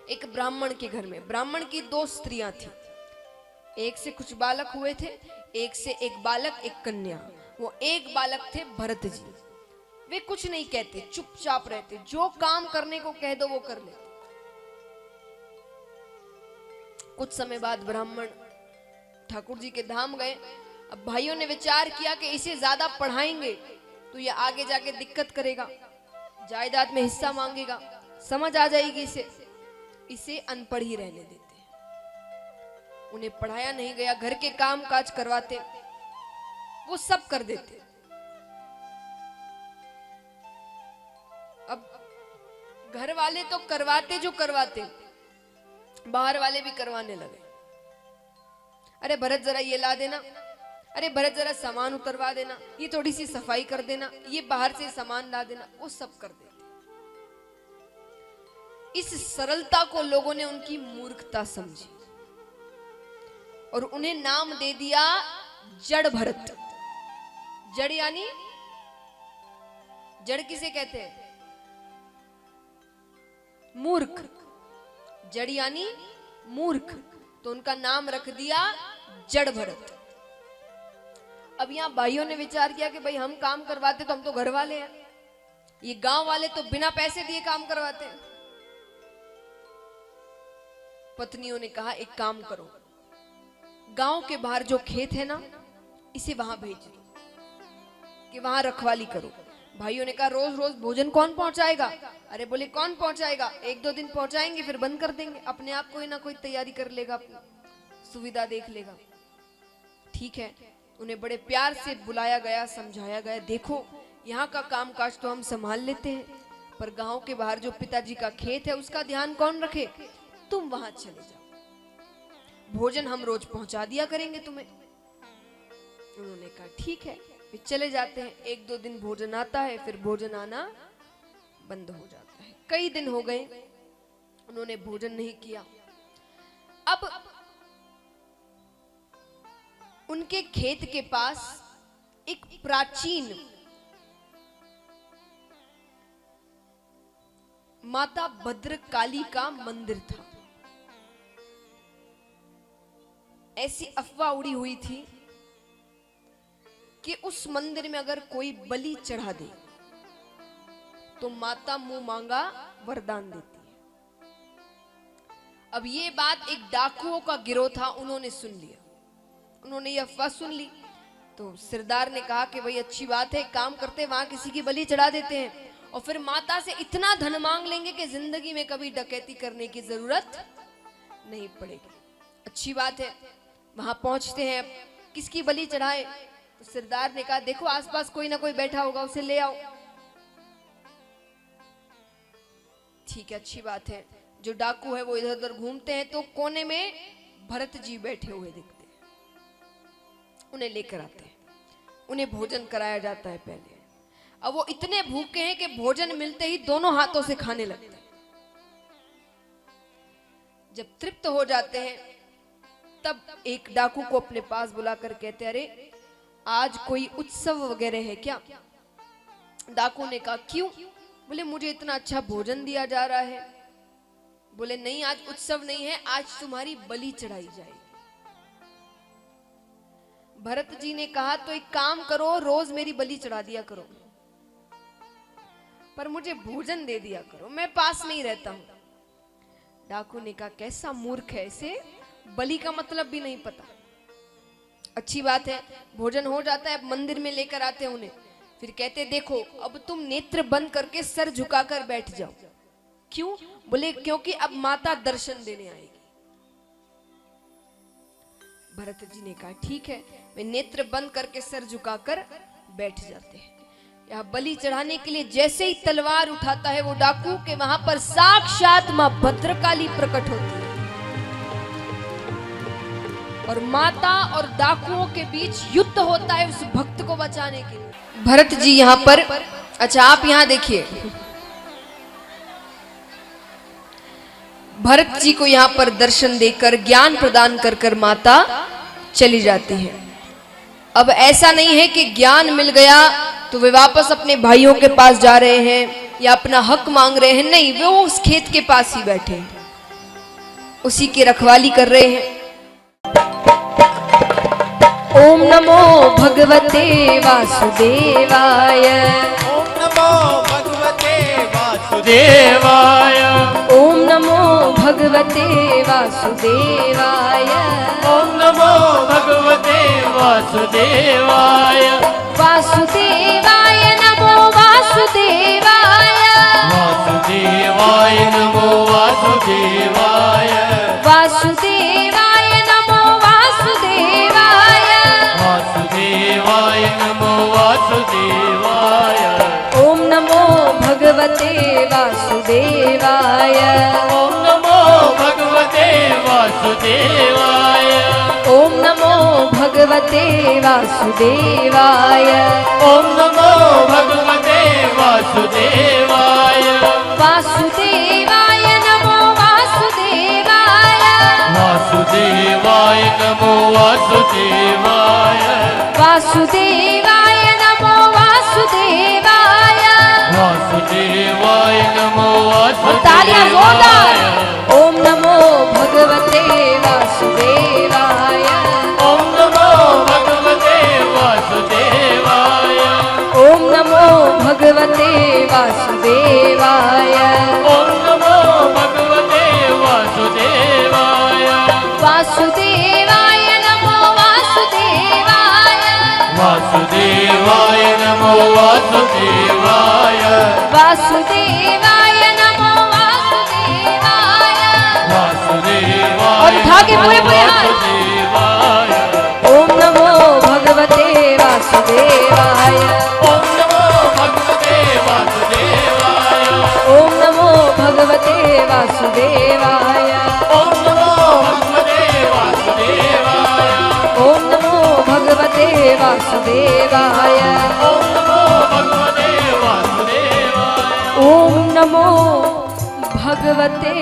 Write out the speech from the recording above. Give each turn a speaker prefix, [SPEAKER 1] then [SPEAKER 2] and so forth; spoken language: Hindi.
[SPEAKER 1] एक ब्राह्मण के घर में, ब्राह्मण की 2 स्त्रियां थी, एक से कुछ बालक हुए थे, एक से एक बालक एक कन्या। वो एक बालक थे भरत जी। वे कुछ नहीं कहते, चुपचाप रहते, जो काम करने को कह दो वो कर लेते। कुछ समय बाद ब्राह्मण ठाकुर जी के धाम गए। अब भाइयों ने विचार किया कि इसे ज्यादा पढ़ाएंगे तो ये आगे जाके दिक्कत करेगा, जायदाद में हिस्सा मांगेगा, समझ आ जाएगी इसे अनपढ़ ही रहने देते। उन्हें पढ़ाया नहीं गया, घर के काम काज करवाते, वो सब कर देते। अब घर वाले तो करवाते जो करवाते, बाहर वाले भी करवाने लगे। अरे भरत जरा ये ला देना, अरे भरत जरा सामान उतरवा देना, ये थोड़ी सी सफाई कर देना, ये बाहर से सामान ला देना, वो सब कर देते। इस सरलता को लोगों ने उनकी मूर्खता समझी और उन्हें नाम दे दिया जड़ भरत। जड़ यानी जड़ किसे कहते हैं? मूर्ख। जड़ यानी मूर्ख, तो उनका नाम रख दिया जड़ भरत। अब यहां भाइयों ने विचार किया कि भाई हम काम करवाते तो हम तो घर वाले हैं, ये गांव वाले तो बिना पैसे दिए काम करवाते हैं। पत्नियों ने कहा एक काम करो, गांव के बाहर जो खेत है ना, इसे वहां भेज दो कि वहां रखवाली करो। भाइयों ने कहा रोज रोज भोजन कौन पहुंचाएगा? अरे बोले कौन पहुंचाएगा, 1-2 दिन पहुंचाएंगे फिर बंद कर देंगे, अपने आप कोई ना कोई तैयारी कर लेगा, अपनी सुविधा देख लेगा। ठीक है, उन्हें बड़े प्यार से बुलाया गया, समझाया गया, देखो यहाँ का काम काज तो हम संभाल लेते हैं, पर गांव के बाहर जो पिताजी का खेत है उसका ध्यान कौन रखे? तुम वहां चले जाओ, भोजन हम रोज पहुंचा दिया करेंगे तुम्हें। उन्होंने कहा ठीक है, फिर चले जाते हैं। 1-2 दिन भोजन आता है, फिर भोजन आना बंद हो जाता है। कई दिन हो गए, उन्होंने भोजन नहीं किया। अब उनके खेत के पास एक प्राचीन माता भद्रकाली का मंदिर था। ऐसी अफवाह उड़ी हुई थी कि उस मंदिर में अगर कोई बलि चढ़ा दे तो माता मुंह मांगा वरदान देती है। अब ये बात एक डाकुओं का गिरोह था, उन्होंने सुन लिया। उन्होंने ये अफवाह सुन ली तो सरदार ने कहा कि भाई अच्छी बात है, काम करते वहां किसी की बलि चढ़ा देते हैं और फिर माता से इतना धन मांग लेंगे कि जिंदगी में कभी डकैती करने की जरूरत नहीं पड़ेगी। अच्छी बात है, वहां पहुंचते हैं, किसकी बलि चढ़ाए? तो सरदार ने कहा देखो आसपास कोई ना कोई बैठा होगा, उसे ले आओ। ठीक है, अच्छी बात है। जो डाकू है वो इधर उधर घूमते हैं तो कोने में भरत जी बैठे हुए दिखते हैं, उन्हें लेकर आते हैं, उन्हें भोजन कराया जाता है पहले। अब वो इतने भूखे हैं कि भोजन मिलते ही दोनों हाथों से खाने लगते हैं। जब तृप्त हो जाते हैं तब एक डाकू को अपने पास बुलाकर कहते अरे आज कोई उत्सव वगैरह है क्या? डाकू ने कहा क्यों? बोले मुझे इतना अच्छा भोजन दिया जा रहा है। बोले नहीं, आज उत्सव नहीं है, आज तुम्हारी बलि चढ़ाई जाएगी। भरत जी ने कहा तो एक काम करो, रोज मेरी बलि चढ़ा दिया करो, पर मुझे भोजन दे दिया करो, मैं पास नहीं रहता हूं। डाकू ने कहा कैसा मूर्ख है, इसे बलि का मतलब भी नहीं पता। अच्छी बात है, भोजन हो जाता है, अब मंदिर में लेकर आते हैं उन्हें, फिर कहते देखो अब तुम नेत्र बंद करके सर झुकाकर बैठ जाओ। क्यों? बोले क्योंकि अब माता दर्शन देने आएगी। भरत जी ने कहा ठीक है, वे नेत्र बंद करके सर झुकाकर बैठ जाते हैं। यहाँ बलि चढ़ाने के लिए जैसे ही तलवार उठाता है वो डाकू, के वहां पर साक्षात मां भद्रकाली प्रकट होती है और माता और डाकुओं के बीच युद्ध होता है उस भक्त को बचाने के लिए। भरत जी यहाँ पर, अच्छा आप यहाँ देखिए, भरत जी को यहाँ पर दर्शन देकर ज्ञान प्रदान कर कर माता चली जाती है। अब ऐसा नहीं है कि ज्ञान मिल गया तो वे वापस अपने भाइयों के पास जा रहे हैं या अपना हक मांग रहे हैं, नहीं, वे उस खेत के पास ही बैठे हैं। उसी की रखवाली कर रहे हैं। ओम नमो भगवते वासुदेवाय।
[SPEAKER 2] ओम नमो भगवते वासुदेवाय।
[SPEAKER 1] ओम नमो भगवते वासुदेवाय।
[SPEAKER 2] ओम नमो भगवते वासुदेवाय।
[SPEAKER 1] वासुदेवाय नमो वासुदेवाय।
[SPEAKER 2] वासुदेवाय नमो वासुदेवाय।
[SPEAKER 1] वासुदेवाय नमो वासुदेवाय।
[SPEAKER 2] वासुदेवाय नमो वासुदेवाय।
[SPEAKER 1] ओम नमो भगवते वासुदेवाय।
[SPEAKER 2] ओम नमो भगवते वासुदेवाय।
[SPEAKER 1] ओम नमो भगवते वासुदेवाय।
[SPEAKER 2] ओम नमो भगवते वासुदेवाय।
[SPEAKER 1] वासुदेवाय नमो वासुदेवाय।
[SPEAKER 2] वासुदेवाय नमो वासुदेवाय।
[SPEAKER 1] वासुदेवाय नमो वासुदेवाय।
[SPEAKER 2] वासुदेवाय नमो
[SPEAKER 1] तालियां जोरदार।
[SPEAKER 2] वासुदेवाय।
[SPEAKER 1] ओम नमो भगवते वासुदेवाय।
[SPEAKER 2] ओम नमो भगवते वासुदेवाय।
[SPEAKER 1] ओम नमो भगवते वासुदेवाय।
[SPEAKER 2] ओम नमो भगवते वासुदेवाय।
[SPEAKER 1] वासुदेवाय नमो वासुदेवाय।
[SPEAKER 2] वासुदेवाय नमो वासुदेवाय।
[SPEAKER 1] वासुदेवाय नमो वासुदेवाय।
[SPEAKER 2] वासुदेवाय
[SPEAKER 1] और उठा के पूरे पूरे हाथ।
[SPEAKER 2] वासुदेवाय।
[SPEAKER 1] ओम नमो भगवते वासुदेवाय।
[SPEAKER 2] ओम नमो भगवते वासुदेवाय।
[SPEAKER 1] ओम नमो भगवते वासुदेवाय।
[SPEAKER 2] ओम नमो भगवते वासुदेवाय।
[SPEAKER 1] ओम नमो भगवते वासुदेवाय।
[SPEAKER 2] ओम नमो भगवते वासुदेवाय।
[SPEAKER 1] ओम नमो भगवते